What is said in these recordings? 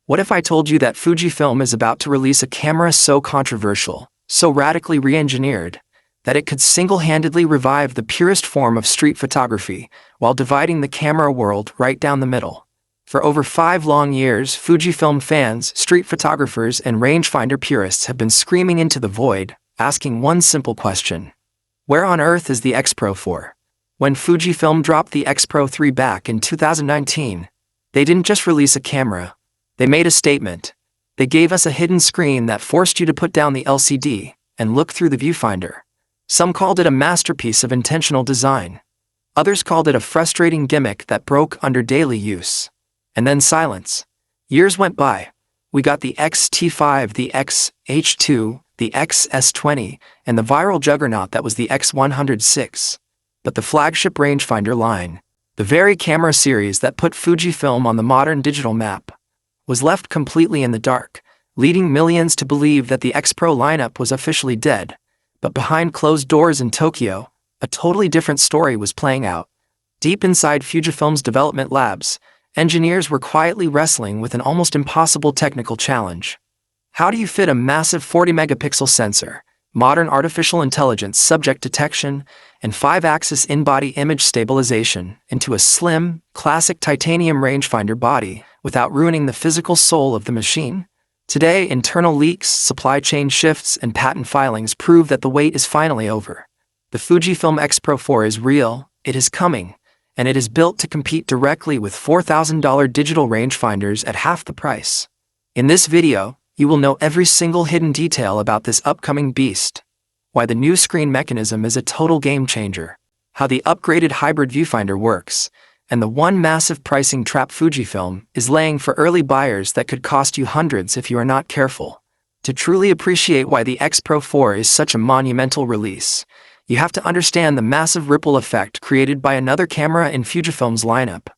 What if I told you that Fujifilm is about to release a camera so controversial, so radically re-engineered, that it could single-handedly revive the purest form of street photography while dividing the camera world right down the middle? For over 5 long years, Fujifilm fans, street photographers, and rangefinder purists have been screaming into the void, asking one simple question: where on earth is the X-Pro 4? When Fujifilm dropped the X-Pro 3 back in 2019, they didn't just release a camera. They made a statement. They gave us a hidden screen that forced you to put down the LCD and look through the viewfinder. Some called it a masterpiece of intentional design. Others called it a frustrating gimmick that broke under daily use. And then silence. Years went by. We got the X-T5, the X-H2, the X-S20, and the viral juggernaut that was the X-106. But the flagship rangefinder line, the very camera series that put Fujifilm on the modern digital map, was left completely in the dark, leading millions to believe that the X-Pro lineup was officially dead. But behind closed doors in Tokyo, a totally different story was playing out. Deep inside Fujifilm's development labs, engineers were quietly wrestling with an almost impossible technical challenge. How do you fit a massive 40-megapixel sensor, modern artificial intelligence subject detection, and 5-axis in-body image stabilization into a slim, classic titanium rangefinder body without ruining the physical soul of the machine? Today, internal leaks, supply chain shifts, and patent filings prove that the wait is finally over. The Fujifilm X-Pro 4 is real, it is coming, and it is built to compete directly with $4,000 digital rangefinders at half the price. In this video, you will know every single hidden detail about this upcoming beast, why the new screen mechanism is a total game changer, how the upgraded hybrid viewfinder works, and the one massive pricing trap Fujifilm is laying for early buyers that could cost you hundreds if you are not careful. To truly appreciate why the X-Pro 4 is such a monumental release, you have to understand the massive ripple effect created by another camera in Fujifilm's lineup,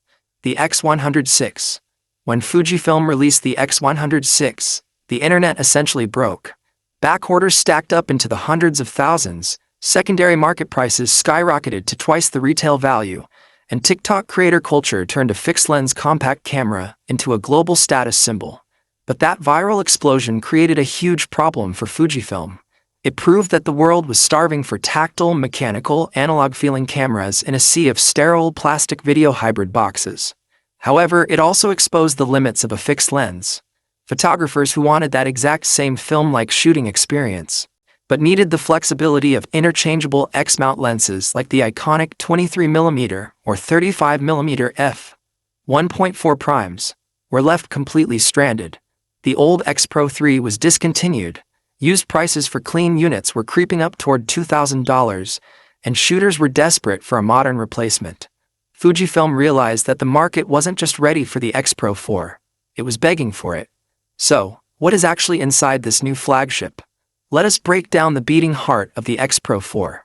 the X-106. When Fujifilm released the X-106, the internet essentially broke. Back orders stacked up into the hundreds of thousands, secondary market prices skyrocketed to twice the retail value, and TikTok creator culture turned a fixed-lens compact camera into a global status symbol. But that viral explosion created a huge problem for Fujifilm. It proved that the world was starving for tactile, mechanical, analog-feeling cameras in a sea of sterile plastic video hybrid boxes. However, it also exposed the limits of a fixed lens. Photographers who wanted that exact same film-like shooting experience, but needed the flexibility of interchangeable X-mount lenses like the iconic 23mm or 35mm f1.4 primes, were left completely stranded. The old X-Pro 3 was discontinued, used prices for clean units were creeping up toward $2,000, and shooters were desperate for a modern replacement. Fujifilm realized that the market wasn't just ready for the X-Pro 4, it was begging for it. So, what is actually inside this new flagship? Let us break down the beating heart of the X-Pro 4.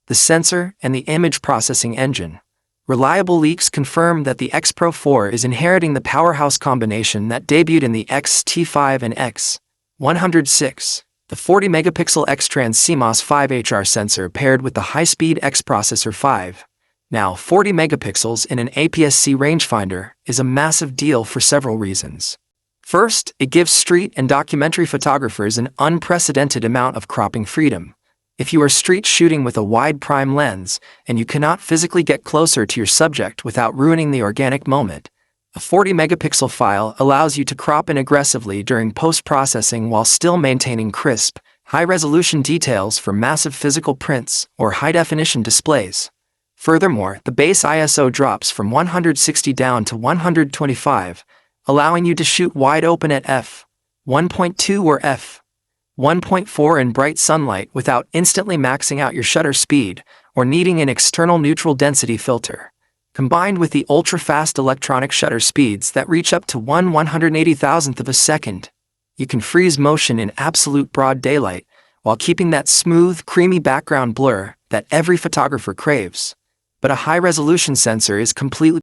The sensor and the image processing engine. Reliable leaks confirm that the X-Pro 4 is inheriting the powerhouse combination that debuted in the X-T5 and X-106. The 40-megapixel X-Trans CMOS 5HR sensor paired with the high-speed X-Processor 5. Now, 40 megapixels in an APS-C rangefinder is a massive deal for several reasons. First, it gives street and documentary photographers an unprecedented amount of cropping freedom. If you are street shooting with a wide prime lens, and you cannot physically get closer to your subject without ruining the organic moment, a 40-megapixel file allows you to crop in aggressively during post-processing while still maintaining crisp, high-resolution details for massive physical prints or high-definition displays. Furthermore, the base ISO drops from 160 down to 125, allowing you to shoot wide open at f1.2 or f1.4 in bright sunlight without instantly maxing out your shutter speed or needing an external neutral density filter. Combined with the ultra-fast electronic shutter speeds that reach up to 1/180,000th of a second, you can freeze motion in absolute broad daylight while keeping that smooth, creamy background blur that every photographer craves. But a high-resolution sensor is completely